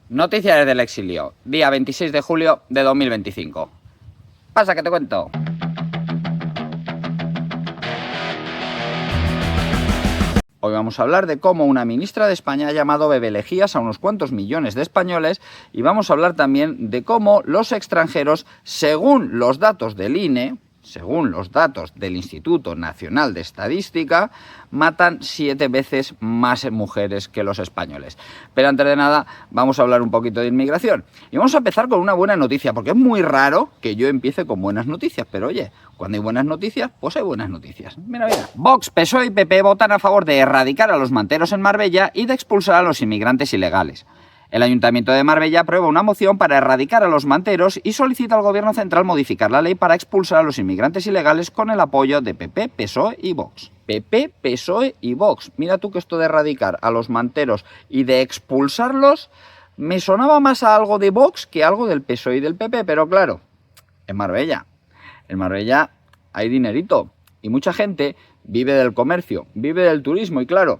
Noticias del exilio, día 26 de julio de 2025. Pasa que te cuento. Hoy vamos a hablar de cómo una ministra de España ha llamado bebelejías a unos cuantos millones de españoles y vamos a hablar también de cómo los extranjeros, según los datos del INE, según los datos del Instituto Nacional de Estadística, matan 7 veces más mujeres que los españoles. Pero antes de nada, vamos a hablar un poquito de inmigración. Y vamos a empezar con una buena noticia, porque es muy raro que yo empiece con buenas noticias, pero oye, cuando hay buenas noticias, pues hay buenas noticias. Mira. Vox, PSOE y PP votan a favor de erradicar a los manteros en Marbella y de expulsar a los inmigrantes ilegales. El Ayuntamiento de Marbella aprueba una moción para erradicar a los manteros y solicita al Gobierno central modificar la ley para expulsar a los inmigrantes ilegales con el apoyo de PP, PSOE y Vox. PP, PSOE y Vox. Mira tú que esto de erradicar a los manteros y de expulsarlos me sonaba más a algo de Vox que a algo del PSOE y del PP, pero claro, en Marbella hay dinerito y mucha gente vive del comercio, vive del turismo y claro,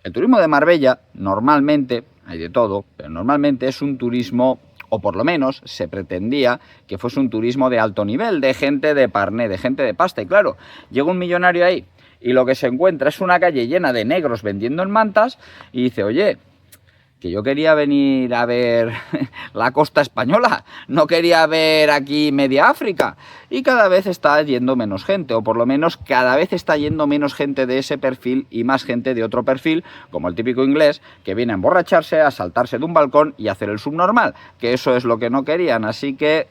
el turismo de Marbella normalmente, hay de todo, pero normalmente es un turismo, o por lo menos se pretendía que fuese un turismo de alto nivel, de gente de parné, de gente de pasta. Y claro, llega un millonario ahí y lo que se encuentra es una calle llena de negros vendiendo en mantas y dice, oye, que yo quería venir a ver la costa española, no quería ver aquí media África. Y cada vez está yendo menos gente, o por lo menos cada vez está yendo menos gente de ese perfil y más gente de otro perfil, como el típico inglés, que viene a emborracharse, a saltarse de un balcón y a hacer el subnormal, que eso es lo que no querían. Así que,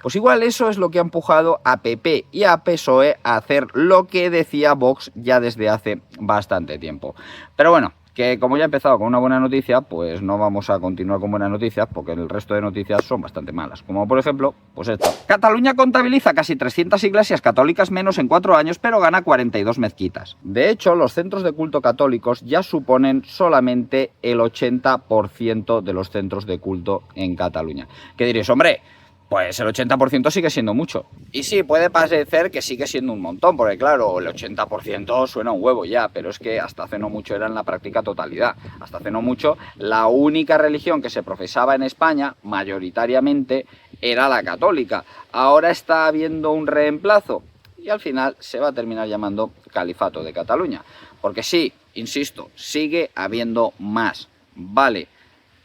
pues igual eso es lo que ha empujado a PP y a PSOE a hacer lo que decía Vox ya desde hace bastante tiempo. Pero bueno, que como ya he empezado con una buena noticia, pues no vamos a continuar con buenas noticias porque el resto de noticias son bastante malas. Como por ejemplo, pues esto. Cataluña contabiliza casi 300 iglesias católicas menos en 4 años, pero gana 42 mezquitas. De hecho, los centros de culto católicos ya suponen solamente el 80% de los centros de culto en Cataluña. ¿Qué diréis? Hombre, pues el 80% sigue siendo mucho. Y sí, puede parecer que sigue siendo un montón, porque claro, el 80% suena un huevo ya, pero es que hasta hace no mucho era en la práctica totalidad. Hasta hace no mucho, la única religión que se profesaba en España, mayoritariamente, era la católica. Ahora está habiendo un reemplazo y al final se va a terminar llamando Califato de Cataluña. Porque sí, insisto, sigue habiendo más, vale,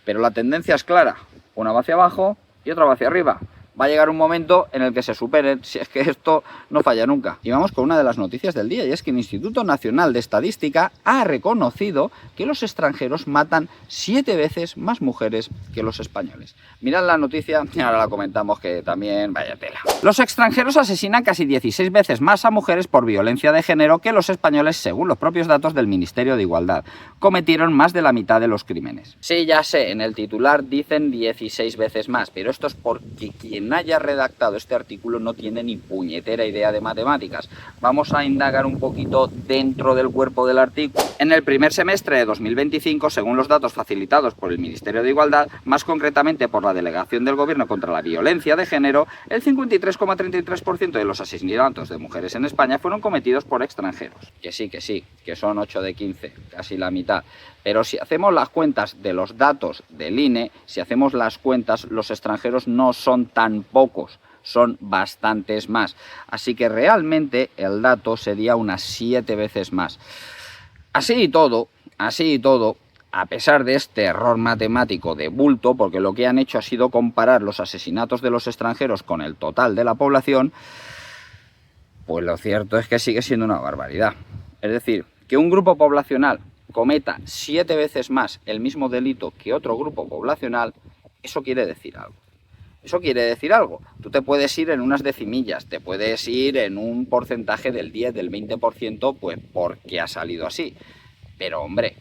pero la tendencia es clara, una va hacia abajo y otra va hacia arriba. Va a llegar un momento en el que se superen, si es que esto no falla nunca. Y vamos con una de las noticias del día, y es que el Instituto Nacional de Estadística ha reconocido que los extranjeros matan 7 veces más mujeres que los españoles. Mirad la noticia y ahora la comentamos, que también vaya tela. Los extranjeros asesinan casi 16 veces más a mujeres por violencia de género que los españoles, según los propios datos del Ministerio de Igualdad. Cometieron más de la mitad de los crímenes. Sí, ya sé, en el titular dicen 16 veces más, pero esto es porque quien haya redactado este artículo no tiene ni puñetera idea de matemáticas. Vamos a indagar un poquito dentro del cuerpo del artículo. En el primer semestre de 2025, según los datos facilitados por el Ministerio de Igualdad, más concretamente por la Delegación del Gobierno contra la Violencia de Género, el 53,33% de los asesinatos de mujeres en España fueron cometidos por extranjeros. Que sí, que son 8 de 15, casi la mitad. Pero si hacemos las cuentas de los datos del INE, si hacemos las cuentas, los extranjeros no son tan pocos, son bastantes más. Así que realmente el dato sería unas 7 veces más. Así y todo, a pesar de este error matemático de bulto, porque lo que han hecho ha sido comparar los asesinatos de los extranjeros con el total de la población, pues lo cierto es que sigue siendo una barbaridad. Es decir, que un grupo poblacional cometa 7 veces más el mismo delito que otro grupo poblacional, eso quiere decir algo. Eso quiere decir algo. Tú te puedes ir en unas decimillas, te puedes ir en un porcentaje del 10, del 20%, pues porque ha salido así. Pero hombre,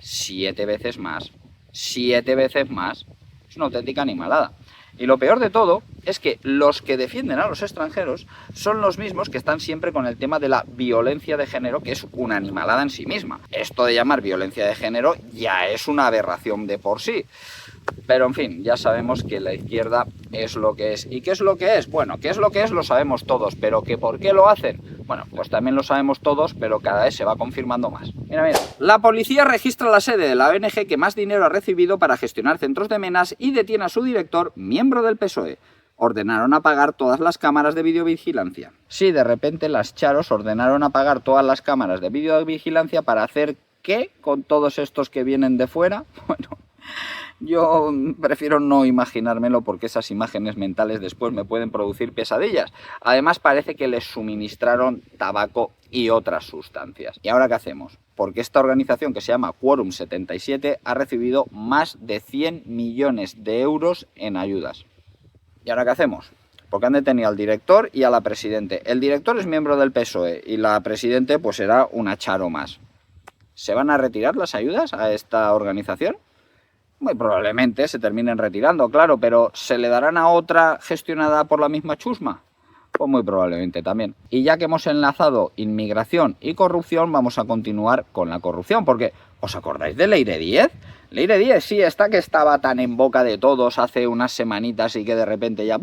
7 veces más, es una auténtica animalada. Y lo peor de todo es que los que defienden a los extranjeros son los mismos que están siempre con el tema de la violencia de género, que es una animalada en sí misma. Esto de llamar violencia de género ya es una aberración de por sí. Pero en fin, ya sabemos que la izquierda es lo que es. ¿Y qué es lo que es? Bueno, qué es lo que es lo sabemos todos, pero que ¿por qué lo hacen? Bueno, pues también lo sabemos todos, pero cada vez se va confirmando más. Mira, mira. La policía registra la sede de la ONG que más dinero ha recibido para gestionar centros de menas y detiene a su director, miembro del PSOE. Ordenaron apagar todas las cámaras de videovigilancia. Sí, de repente las charos ordenaron apagar todas las cámaras de videovigilancia para hacer ¿qué con todos estos que vienen de fuera? Bueno, yo prefiero no imaginármelo porque esas imágenes mentales después me pueden producir pesadillas. Además parece que les suministraron tabaco y otras sustancias. ¿Y ahora qué hacemos? Porque esta organización que se llama Quorum 77 ha recibido más de 100 millones de euros en ayudas. ¿Y ahora qué hacemos? Porque han detenido al director y a la presidente. El director es miembro del PSOE y la presidente pues será una charo más. ¿Se van a retirar las ayudas a esta organización? Muy probablemente se terminen retirando, claro, pero ¿se le darán a otra gestionada por la misma chusma? Pues muy probablemente también. Y ya que hemos enlazado inmigración y corrupción, vamos a continuar con la corrupción, porque ¿os acordáis de Leire Díez? Leire Díez, sí, esta que estaba tan en boca de todos hace unas semanitas y que de repente ya...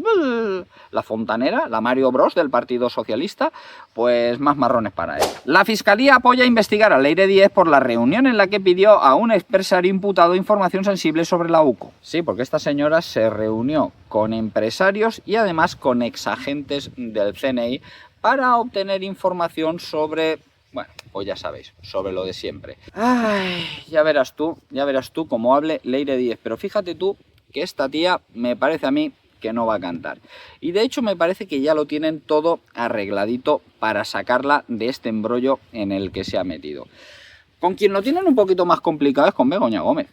La fontanera, la Mario Bros del Partido Socialista, pues más marrones para ella. La Fiscalía apoya investigar a Leire Díez por la reunión en la que pidió a un empresario imputado información sensible sobre la UCO. Sí, porque esta señora se reunió con empresarios y además con exagentes del CNI para obtener información sobre... Bueno, pues ya sabéis, sobre lo de siempre. Ay, ya verás tú cómo hable Leire Díez. Pero fíjate tú que esta tía me parece a mí que no va a cantar. Y de hecho me parece que ya lo tienen todo arregladito para sacarla de este embrollo en el que se ha metido. Con quien lo tienen un poquito más complicado es con Begoña Gómez.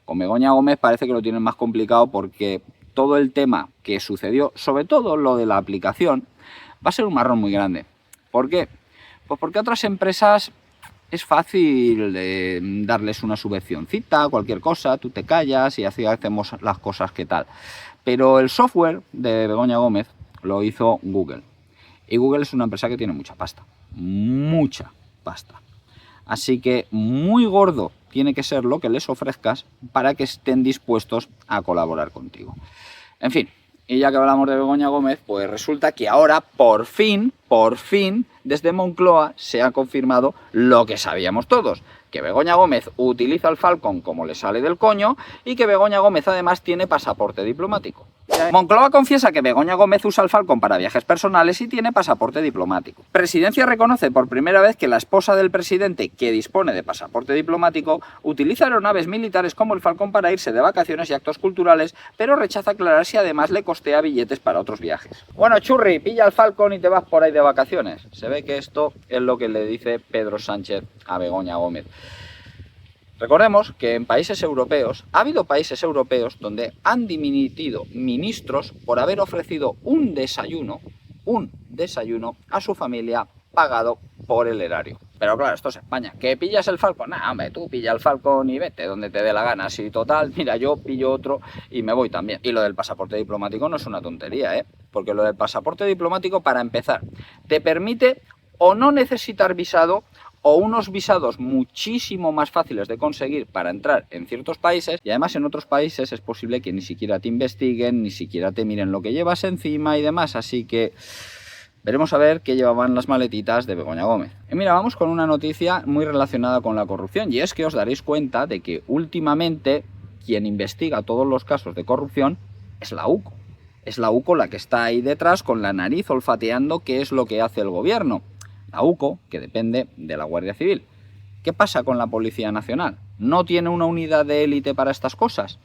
Con Begoña Gómez parece que lo tienen más complicado porque todo el tema que sucedió, sobre todo lo de la aplicación, va a ser un marrón muy grande. ¿Por qué? Pues porque a otras empresas es fácil darles una subvencioncita, cualquier cosa, tú te callas y así hacemos las cosas que tal. Pero el software de Begoña Gómez lo hizo Google. Y Google es una empresa que tiene mucha pasta. Mucha pasta. Así que muy gordo tiene que ser lo que les ofrezcas para que estén dispuestos a colaborar contigo. En fin. Y ya que hablamos de Begoña Gómez, pues resulta que ahora, por fin, desde Moncloa se ha confirmado lo que sabíamos todos. Que Begoña Gómez utiliza el Falcon como le sale del coño y que Begoña Gómez además tiene pasaporte diplomático. Moncloa confiesa que Begoña Gómez usa el Falcon para viajes personales y tiene pasaporte diplomático. Presidencia reconoce por primera vez que la esposa del presidente, que dispone de pasaporte diplomático, utiliza aeronaves militares como el Falcon para irse de vacaciones y actos culturales, pero rechaza aclarar si además le costea billetes para otros viajes. Bueno, churri, pilla el Falcon y te vas por ahí de vacaciones. Se ve que esto es lo que le dice Pedro Sánchez a Begoña Gómez. Recordemos que en países europeos, ha habido países europeos donde han dimitido ministros por haber ofrecido un desayuno a su familia pagado por el erario. Pero claro, esto es España. ¿Que pillas el Falcon? Nah, hombre, tú pilla el Falcon y vete donde te dé la gana. Si total, mira, yo pillo otro y me voy también. Y lo del pasaporte diplomático no es una tontería, ¿eh? Porque lo del pasaporte diplomático, para empezar, te permite o no necesitar visado o unos visados muchísimo más fáciles de conseguir para entrar en ciertos países, y además en otros países es posible que ni siquiera te investiguen, ni siquiera te miren lo que llevas encima y demás, así que veremos a ver qué llevaban las maletitas de Begoña Gómez. Y mira, vamos con una noticia muy relacionada con la corrupción, y es que os daréis cuenta de que últimamente quien investiga todos los casos de corrupción es la UCO. Es la UCO la que está ahí detrás con la nariz olfateando qué es lo que hace el gobierno. La UCO, que depende de la Guardia Civil. ¿Qué pasa con la Policía Nacional? ¿No tiene una unidad de élite para estas cosas?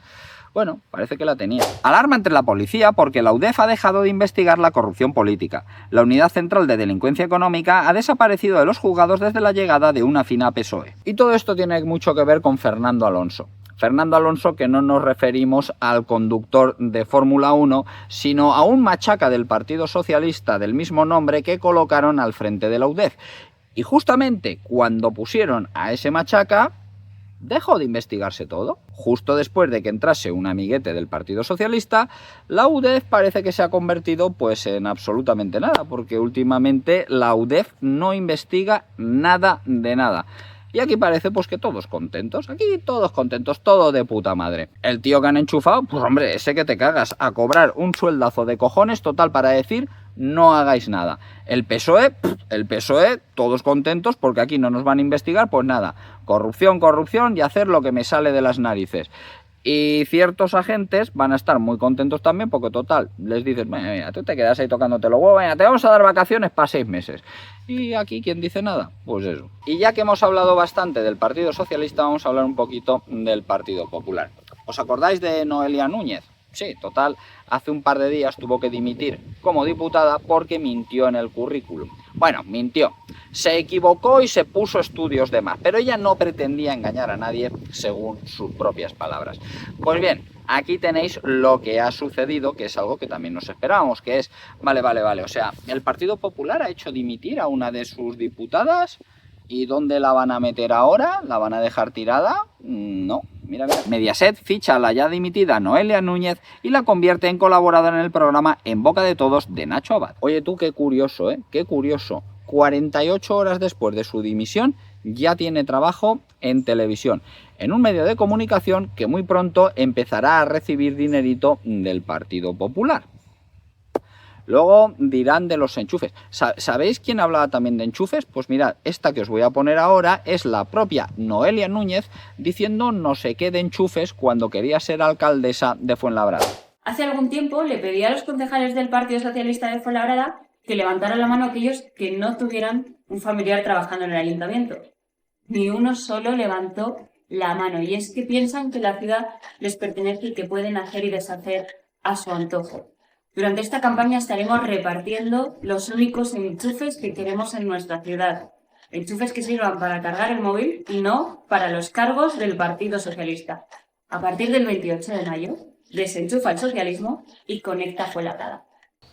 Bueno, parece que la tenía. Alarma entre la policía porque la UDEF ha dejado de investigar la corrupción política. La Unidad Central de Delincuencia Económica ha desaparecido de los juzgados desde la llegada de una fina PSOE. Y todo esto tiene mucho que ver con Fernando Alonso. Fernando Alonso, que no nos referimos al conductor de Fórmula 1, sino a un machaca del Partido Socialista del mismo nombre que colocaron al frente de la UDEF. Y justamente cuando pusieron a ese machaca, dejó de investigarse todo. Justo después de que entrase un amiguete del Partido Socialista, la UDEF parece que se ha convertido pues en absolutamente nada, porque últimamente la UDEF no investiga nada de nada. Y aquí parece pues que todos contentos, todo de puta madre. El tío que han enchufado, pues hombre, ese que te cagas, a cobrar un sueldazo de cojones total para decir no hagáis nada. El PSOE, todos contentos porque aquí no nos van a investigar, pues nada, corrupción, corrupción y hacer lo que me sale de las narices. Y ciertos agentes van a estar muy contentos también porque total, les dices, mira, tú te quedas ahí tocándote los huevos, venga, te vamos a dar vacaciones para 6 meses. Y aquí, ¿quién dice nada? Pues eso. Y ya que hemos hablado bastante del Partido Socialista, vamos a hablar un poquito del Partido Popular. ¿Os acordáis de Noelia Núñez? Sí, total, hace un par de días tuvo que dimitir como diputada porque mintió en el currículum. Bueno, mintió, se equivocó y se puso estudios de más, pero ella no pretendía engañar a nadie según sus propias palabras. Pues bien, aquí tenéis lo que ha sucedido, que es algo que también nos esperábamos, que es, vale, o sea, el Partido Popular ha hecho dimitir a una de sus diputadas. ¿Y dónde la van a meter ahora? ¿La van a dejar tirada? No, mira. Mediaset ficha a la ya dimitida Noelia Núñez y la convierte en colaboradora en el programa En Boca de Todos de Nacho Abad. Oye tú, qué curioso, ¿eh? Qué curioso. 48 horas después de su dimisión ya tiene trabajo en televisión, en un medio de comunicación que muy pronto empezará a recibir dinerito del Partido Popular. Luego dirán de los enchufes. ¿Sabéis quién hablaba también de enchufes? Pues mirad, esta que os voy a poner ahora es la propia Noelia Núñez diciendo no sé qué de enchufes cuando quería ser alcaldesa de Fuenlabrada. Hace algún tiempo le pedí a los concejales del Partido Socialista de Fuenlabrada que levantaran la mano a aquellos que no tuvieran un familiar trabajando en el ayuntamiento. Ni uno solo levantó la mano, y es que piensan que la ciudad les pertenece y que pueden hacer y deshacer a su antojo. Durante esta campaña estaremos repartiendo los únicos enchufes que queremos en nuestra ciudad. Enchufes que sirvan para cargar el móvil y no para los cargos del Partido Socialista. A partir del 28 de mayo, desenchufa el socialismo y conecta Fuenlabrada.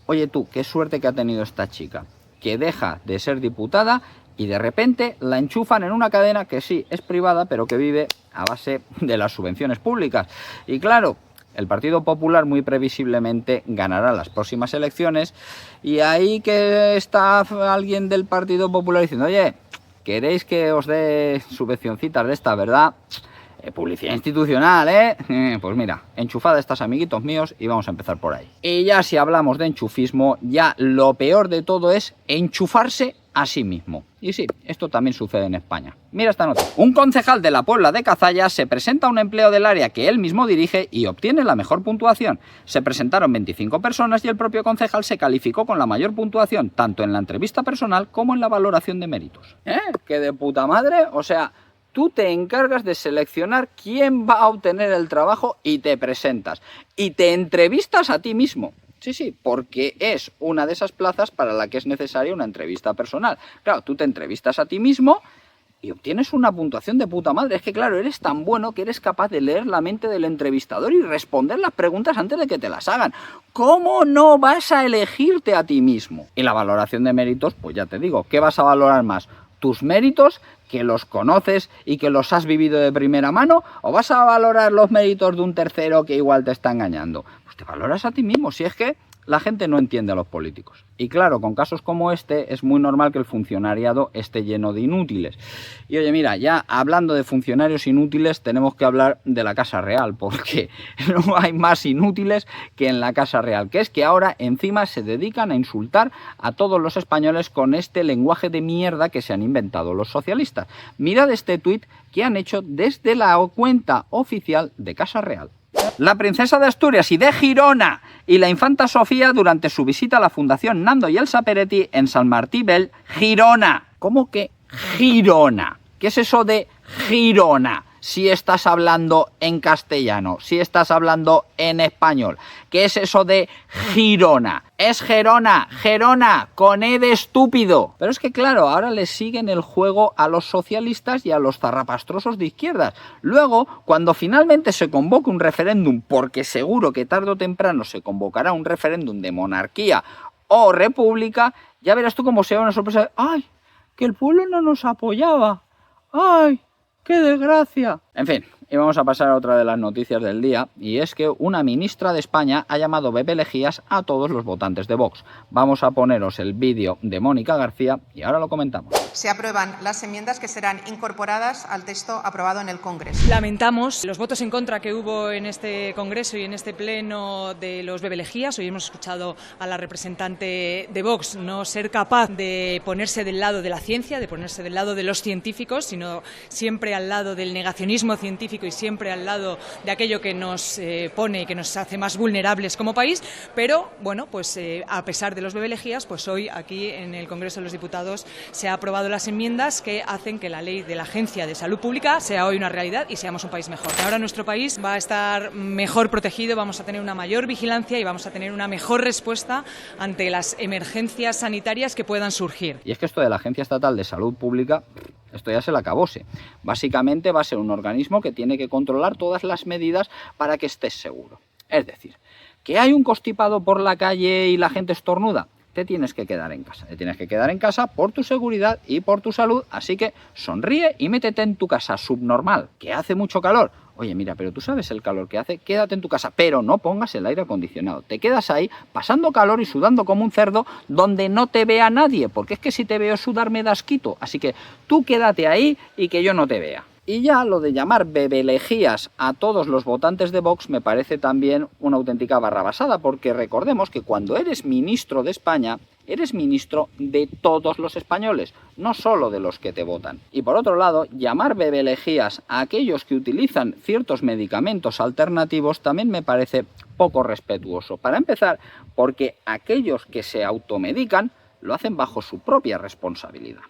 Oye tú, qué suerte que ha tenido esta chica, que deja de ser diputada y de repente la enchufan en una cadena que sí, es privada, pero que vive a base de las subvenciones públicas. Y claro, el Partido Popular muy previsiblemente ganará las próximas elecciones y ahí que está alguien del Partido Popular diciendo, oye, ¿queréis que os dé subvencioncitas de esta, verdad? Publicidad institucional, ¿eh? Pues mira, enchufad a estos amiguitos míos y vamos a empezar por ahí. Y ya si hablamos de enchufismo, ya lo peor de todo es enchufarse a sí mismo. Y sí, esto también sucede en España. Mira esta nota. Un concejal de la Puebla de Cazalla se presenta a un empleo del área que él mismo dirige y obtiene la mejor puntuación. Se presentaron 25 personas y el propio concejal se calificó con la mayor puntuación, tanto en la entrevista personal como en la valoración de méritos. ¡Qué de puta madre! O sea, tú te encargas de seleccionar quién va a obtener el trabajo y te presentas. Y te entrevistas a ti mismo. Sí, porque es una de esas plazas para la que es necesaria una entrevista personal. Claro, tú te entrevistas a ti mismo y obtienes una puntuación de puta madre. Es que claro, eres tan bueno que eres capaz de leer la mente del entrevistador y responder las preguntas antes de que te las hagan. ¿Cómo no vas a elegirte a ti mismo? Y la valoración de méritos, pues ya te digo, ¿qué vas a valorar más? ¿Tus méritos, que los conoces y que los has vivido de primera mano? ¿O vas a valorar los méritos de un tercero que igual te está engañando? Pues te valoras a ti mismo, si es que la gente no entiende a los políticos. Y claro, con casos como este es muy normal que el funcionariado esté lleno de inútiles. Y oye, mira, ya hablando de funcionarios inútiles, tenemos que hablar de la Casa Real, porque no hay más inútiles que en la Casa Real, que es que ahora encima se dedican a insultar a todos los españoles con este lenguaje de mierda que se han inventado los socialistas. Mirad este tuit que han hecho desde la cuenta oficial de Casa Real. La princesa de Asturias y de Girona y la infanta Sofía durante su visita a la Fundación Nando y Elsa Peretti en San Martí Vell, Girona. ¿Cómo que Girona? ¿Qué es eso de Girona? Si estás hablando en castellano, si estás hablando en español. ¿Qué es eso de Girona? Es Gerona, Gerona, con E de estúpido. Pero es que claro, ahora le siguen el juego a los socialistas y a los zarrapastrosos de izquierdas. Luego, cuando finalmente se convoque un referéndum, porque seguro que tarde o temprano se convocará un referéndum de monarquía o república, ya verás tú cómo sea una sorpresa. ¡Ay! Que el pueblo no nos apoyaba. ¡Ay! ¡Qué desgracia! En fin, Y vamos a pasar a otra de las noticias del día, y es que una ministra de España ha llamado bebelejías a todos los votantes de Vox. Vamos a poneros el vídeo de Mónica García y ahora lo comentamos. Se aprueban las enmiendas que serán incorporadas al texto aprobado en el Congreso. Lamentamos los votos en contra que hubo en este Congreso y en este pleno de los bebelejías. Hoy hemos escuchado a la representante de Vox no ser capaz de ponerse del lado de la ciencia, de ponerse del lado de los científicos, sino siempre al lado del negacionismo científico y siempre al lado de aquello que nos pone y que nos hace más vulnerables como país, pero bueno, pues a pesar de los bebelejías, pues hoy aquí en el Congreso de los Diputados se ha aprobado las enmiendas que hacen que la ley de la Agencia de Salud Pública sea hoy una realidad y seamos un país mejor. Ahora nuestro país va a estar mejor protegido, vamos a tener una mayor vigilancia y vamos a tener una mejor respuesta ante las emergencias sanitarias que puedan surgir. Y es que esto de la Agencia Estatal de Salud Pública, esto ya se le acabóse. Básicamente va a ser un organismo que tiene que controlar todas las medidas para que estés seguro. Es decir, que hay un constipado por la calle y la gente estornuda, te tienes que quedar en casa. Te tienes que quedar en casa por tu seguridad y por tu salud, así que sonríe y métete en tu casa subnormal, que hace mucho calor. Oye, mira, pero tú sabes el calor que hace, quédate en tu casa, pero no pongas el aire acondicionado. Te quedas ahí pasando calor y sudando como un cerdo donde no te vea nadie, porque es que si te veo sudar me da asquito. Así que tú quédate ahí y que yo no te vea. Y ya lo de llamar bebelejías a todos los votantes de Vox me parece también una auténtica barrabasada, porque recordemos que cuando eres ministro de España, eres ministro de todos los españoles, no solo de los que te votan. Y por otro lado, llamar bebelejías a aquellos que utilizan ciertos medicamentos alternativos también me parece poco respetuoso. Para empezar, porque aquellos que se automedican lo hacen bajo su propia responsabilidad.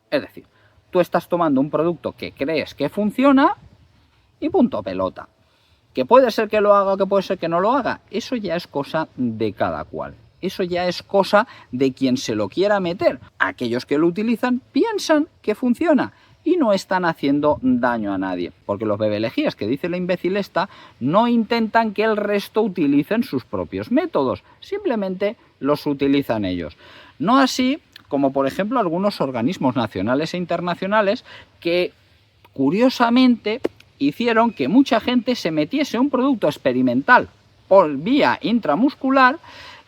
Es decir, tú estás tomando un producto que crees que funciona y punto pelota. Que puede ser que lo haga o que puede ser que no lo haga, eso ya es cosa de cada cual. Eso ya es cosa de quien se lo quiera meter. Aquellos que lo utilizan piensan que funciona y no están haciendo daño a nadie. Porque los bebelejías que dice la imbécil esta no intentan que el resto utilicen sus propios métodos. Simplemente los utilizan ellos. No así como por ejemplo algunos organismos nacionales e internacionales que curiosamente hicieron que mucha gente se metiese un producto experimental por vía intramuscular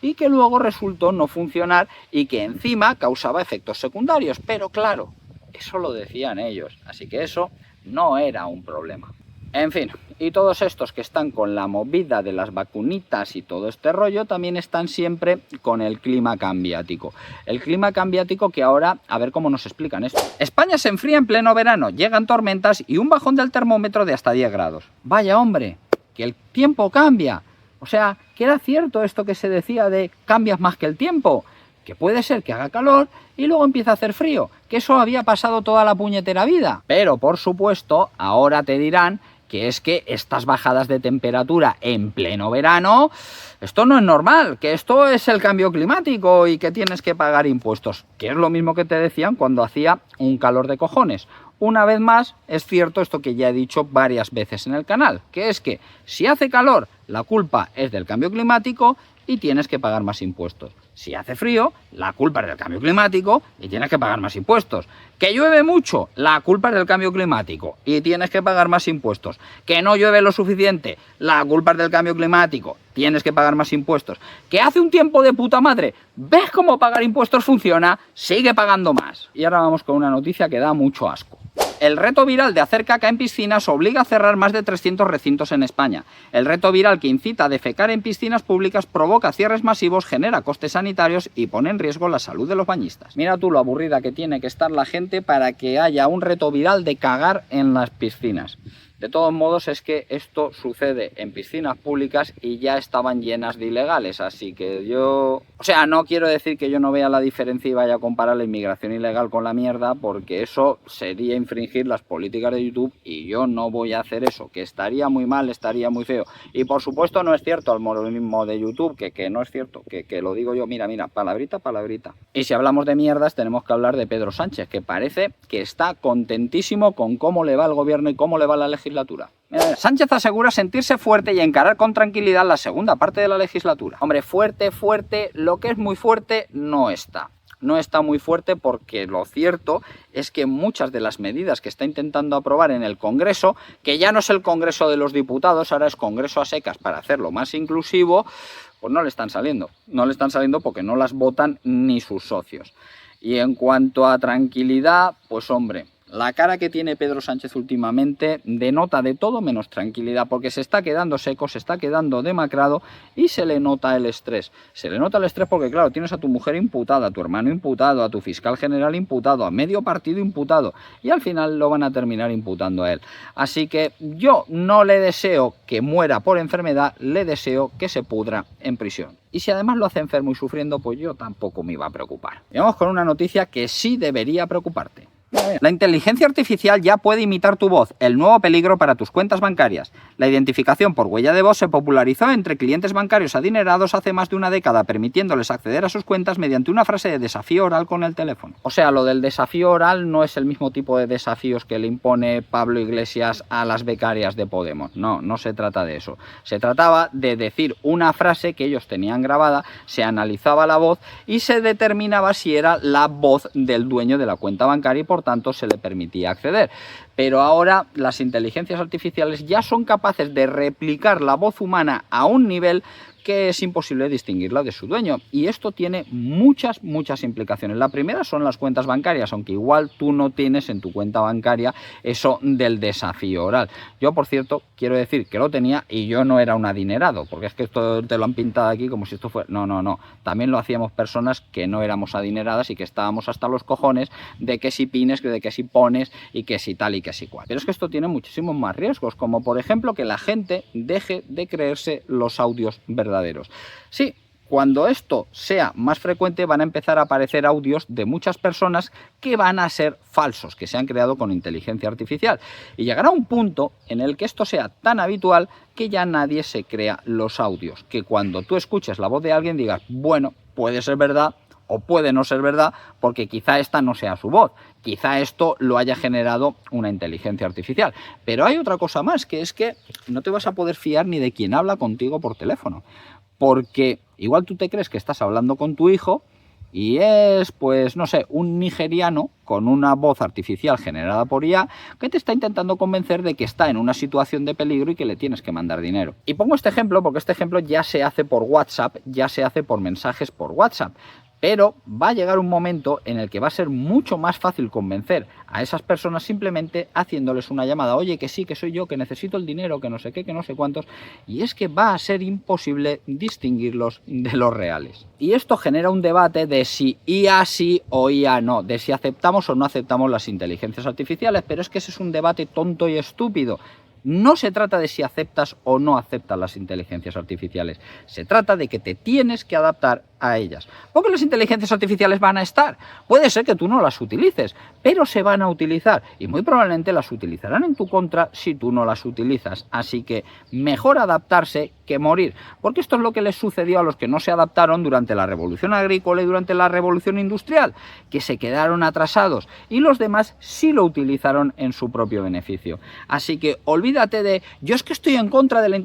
y que luego resultó no funcionar y que encima causaba efectos secundarios. Pero claro, eso lo decían ellos, así que eso no era un problema. En fin, y todos estos que están con la movida de las vacunitas y todo este rollo también están siempre con el clima cambiático. El clima cambiático que ahora, a ver cómo nos explican esto. España se enfría en pleno verano, llegan tormentas y un bajón del termómetro de hasta 10 grados. Vaya hombre, que el tiempo cambia. O sea, que era cierto esto que se decía de cambias más que el tiempo. Que puede ser que haga calor y luego empieza a hacer frío. Que eso había pasado toda la puñetera vida. Pero por supuesto, ahora te dirán que es que estas bajadas de temperatura en pleno verano, esto no es normal, que esto es el cambio climático y que tienes que pagar impuestos, que es lo mismo que te decían cuando hacía un calor de cojones. Una vez más, es cierto esto que ya he dicho varias veces en el canal, que es que si hace calor, la culpa es del cambio climático y tienes que pagar más impuestos. Si hace frío, la culpa es del cambio climático y tienes que pagar más impuestos. Que llueve mucho, la culpa es del cambio climático y tienes que pagar más impuestos. Que no llueve lo suficiente, la culpa es del cambio climático, tienes que pagar más impuestos. Que hace un tiempo de puta madre, ¿ves cómo pagar impuestos funciona? Sigue pagando más. Y ahora vamos con una noticia que da mucho asco. El reto viral de hacer caca en piscinas obliga a cerrar más de 300 recintos en España. El reto viral que incita a defecar en piscinas públicas provoca cierres masivos, genera costes sanitarios y pone en riesgo la salud de los bañistas. Mira tú lo aburrida que tiene que estar la gente para que haya un reto viral de cagar en las piscinas. De todos modos es que esto sucede en piscinas públicas y ya estaban llenas de ilegales, así que yo... O sea, no quiero decir que yo no vea la diferencia y vaya a comparar la inmigración ilegal con la mierda, porque eso sería infringir las políticas de YouTube y yo no voy a hacer eso, que estaría muy mal, estaría muy feo. Y por supuesto no es cierto el moralismo de YouTube, que no es cierto, que lo digo yo, mira, palabrita, palabrita. Y si hablamos de mierdas tenemos que hablar de Pedro Sánchez, que parece que está contentísimo con cómo le va el gobierno y cómo le va la legislatura. Sánchez asegura sentirse fuerte y encarar con tranquilidad la segunda parte de la legislatura. Hombre, fuerte, lo que es muy fuerte no está. no está muy fuerte, porque lo cierto es que muchas de las medidas que está intentando aprobar en el Congreso, que ya no es el Congreso de los Diputados, ahora es Congreso a secas para hacerlo más inclusivo, pues no le están saliendo. No le están saliendo porque no las votan ni sus socios. Y en cuanto a tranquilidad, pues hombre, la cara que tiene Pedro Sánchez últimamente denota de todo menos tranquilidad, porque se está quedando seco, se está quedando demacrado y se le nota el estrés. Se le nota el estrés porque, claro, tienes a tu mujer imputada, a tu hermano imputado, a tu fiscal general imputado, a medio partido imputado, y al final lo van a terminar imputando a él. Así que yo no le deseo que muera por enfermedad, le deseo que se pudra en prisión. Y si además lo hace enfermo y sufriendo, pues yo tampoco me iba a preocupar. Y vamos con una noticia que sí debería preocuparte. La inteligencia artificial ya puede imitar tu voz, el nuevo peligro para tus cuentas bancarias. La identificación por huella de voz se popularizó entre clientes bancarios adinerados hace más de una década, permitiéndoles acceder a sus cuentas mediante una frase de desafío oral con el teléfono. O sea, lo del desafío oral no es el mismo tipo de desafíos que le impone Pablo Iglesias a las becarias de Podemos. No, no se trata de eso. Se trataba de decir una frase que ellos tenían grabada, se analizaba la voz y se determinaba si era la voz del dueño de la cuenta bancaria y por tanto se le permitía acceder. Pero ahora las inteligencias artificiales ya son capaces de replicar la voz humana a un nivel que es imposible distinguirla de su dueño. Y esto tiene muchas implicaciones. La primera son las cuentas bancarias, aunque igual tú no tienes en tu cuenta bancaria eso del desafío oral. Yo, por cierto, quiero decir que lo tenía y yo no era un adinerado, porque es que esto te lo han pintado aquí como si esto fuera... No. También lo hacíamos personas que no éramos adineradas y que estábamos hasta los cojones de que si pines, de que si pones y que si tal y que si cual. Pero es que esto tiene muchísimos más riesgos, como por ejemplo que la gente deje de creerse los audios verdaderos. Sí, cuando esto sea más frecuente van a empezar a aparecer audios de muchas personas que van a ser falsos, que se han creado con inteligencia artificial. Y llegará un punto en el que esto sea tan habitual que ya nadie se crea los audios. Que cuando tú escuches la voz de alguien digas, bueno, puede ser verdad o puede no ser verdad, porque quizá esta no sea su voz. Quizá esto lo haya generado una inteligencia artificial. Pero hay otra cosa más, que es que no te vas a poder fiar ni de quien habla contigo por teléfono. Porque igual tú te crees que estás hablando con tu hijo y es, pues, no sé, un nigeriano con una voz artificial generada por IA que te está intentando convencer de que está en una situación de peligro y que le tienes que mandar dinero. Y pongo este ejemplo porque este ejemplo ya se hace por WhatsApp, ya se hace por mensajes por WhatsApp. Pero va a llegar un momento en el que va a ser mucho más fácil convencer a esas personas simplemente haciéndoles una llamada. Oye, que sí, que soy yo, que necesito el dinero, que no sé qué, que no sé cuántos. Y es que va a ser imposible distinguirlos de los reales. Y esto genera un debate de si IA sí o IA no, de si aceptamos o no aceptamos las inteligencias artificiales. Pero es que ese es un debate tonto y estúpido. No se trata de si aceptas o no aceptas las inteligencias artificiales. Se trata de que te tienes que adaptar a ellas. Porque las inteligencias artificiales van a estar. Puede ser que tú no las utilices, pero se van a utilizar. Y muy probablemente las utilizarán en tu contra si tú no las utilizas. Así que mejor adaptarse que morir. Porque esto es lo que les sucedió a los que no se adaptaron durante la revolución agrícola y durante la revolución industrial. Que se quedaron atrasados. Y los demás sí lo utilizaron en su propio beneficio. Así que olvídate de, yo es que estoy en contra de la...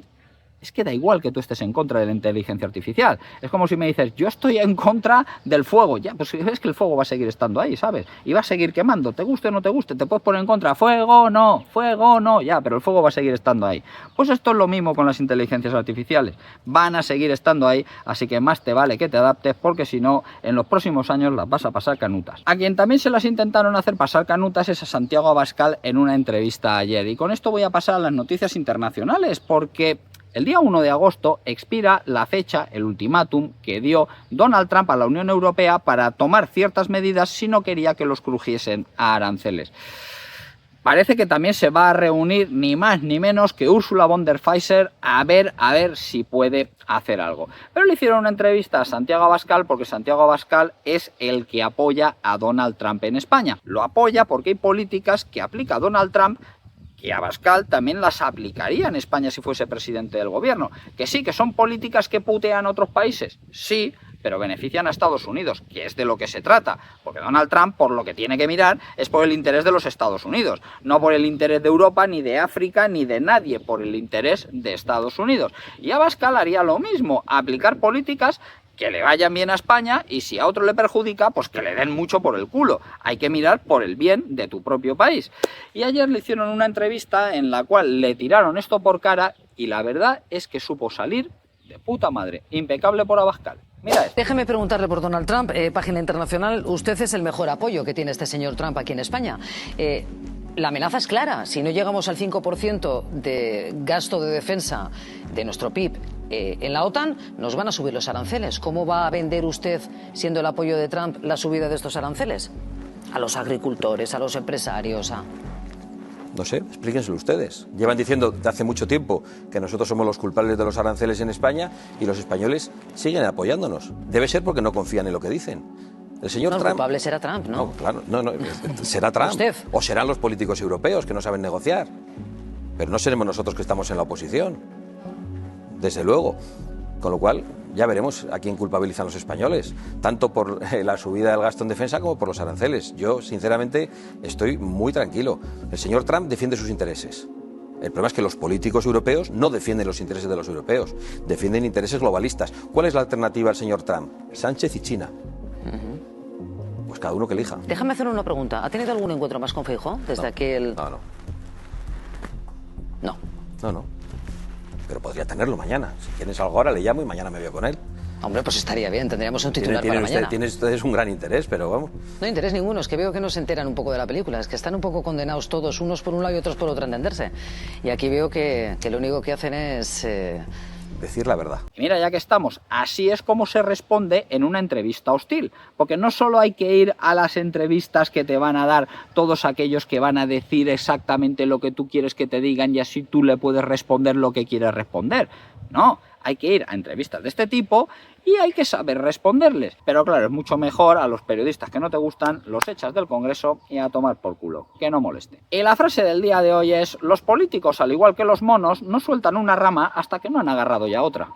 Es que da igual que tú estés en contra de la inteligencia artificial. Es como si me dices, yo estoy en contra del fuego. Ya, pues es que el fuego va a seguir estando ahí, ¿sabes? Y va a seguir quemando, te guste o no te guste. Te puedes poner en contra, fuego no, ya, pero el fuego va a seguir estando ahí. Pues esto es lo mismo con las inteligencias artificiales. Van a seguir estando ahí, así que más te vale que te adaptes, porque si no, en los próximos años las vas a pasar canutas. A quien también se las intentaron hacer pasar canutas es a Santiago Abascal en una entrevista ayer. Y con esto voy a pasar a las noticias internacionales, porque... el día 1 de agosto expira la fecha, el ultimátum que dio Donald Trump a la Unión Europea para tomar ciertas medidas si no quería que los crujiesen a aranceles. Parece que también se va a reunir ni más ni menos que Ursula von der Leyen a ver si puede hacer algo. Pero le hicieron una entrevista a Santiago Abascal porque Santiago Abascal es el que apoya a Donald Trump en España. Lo apoya porque hay políticas que aplica Donald Trump y Abascal también las aplicaría en España si fuese presidente del gobierno. Que sí, que son políticas que putean a otros países, sí, pero benefician a Estados Unidos, que es de lo que se trata. Porque Donald Trump, por lo que tiene que mirar, es por el interés de los Estados Unidos. No por el interés de Europa, ni de África, ni de nadie, por el interés de Estados Unidos. Y Abascal haría lo mismo, aplicar políticas que le vayan bien a España, y si a otro le perjudica, pues que le den mucho por el culo. Hay que mirar por el bien de tu propio país. Y ayer le hicieron una entrevista en la cual le tiraron esto por cara, y la verdad es que supo salir de puta madre. Impecable por Abascal. Mira esto. Déjeme preguntarle por Donald Trump, página internacional. Usted es el mejor apoyo que tiene este señor Trump aquí en España. La amenaza es clara. Si no llegamos al 5% de gasto de defensa de nuestro PIB en la OTAN, nos van a subir los aranceles. ¿Cómo va a vender usted, siendo el apoyo de Trump, la subida de estos aranceles? A los agricultores, a los empresarios, a... No sé, explíquenselo ustedes. Llevan diciendo de hace mucho tiempo que nosotros somos los culpables de los aranceles en España y los españoles siguen apoyándonos. Debe ser porque no confían en lo que dicen. El señor Trump... El culpable será Trump, ¿no? No, claro, no, será Trump. ¿Usted? O serán los políticos europeos que no saben negociar. Pero no seremos nosotros que estamos en la oposición. Desde luego. Con lo cual, ya veremos a quién culpabilizan los españoles, tanto por la subida del gasto en defensa como por los aranceles. Yo, sinceramente, estoy muy tranquilo. El señor Trump defiende sus intereses. El problema es que los políticos europeos no defienden los intereses de los europeos, defienden intereses globalistas. ¿Cuál es la alternativa al señor Trump? Sánchez y China. Pues cada uno que elija. Déjame hacer una pregunta. ¿Ha tenido algún encuentro más con Feijóo desde aquel...? No. Pero podría tenerlo mañana. Si tienes algo ahora, le llamo y mañana me veo con él. Hombre, pues estaría bien. Tendríamos un titular para mañana. Tienen ustedes un gran interés, pero vamos. No interés ninguno. Es que veo que no se enteran un poco de la película. Es que están un poco condenados todos, unos por un lado y otros por otro, a entenderse. Y aquí veo que lo único que hacen es... decir la verdad. Y mira, ya que estamos, así es como se responde en una entrevista hostil, porque no solo hay que ir a las entrevistas que te van a dar todos aquellos que van a decir exactamente lo que tú quieres que te digan y así tú le puedes responder lo que quieres responder. No, hay que ir a entrevistas de este tipo y hay que saber responderles. Pero claro, es mucho mejor a los periodistas que no te gustan, los echas del Congreso y a tomar por culo, que no moleste. Y la frase del día de hoy es: los políticos, al igual que los monos, no sueltan una rama hasta que no han agarrado ya otra.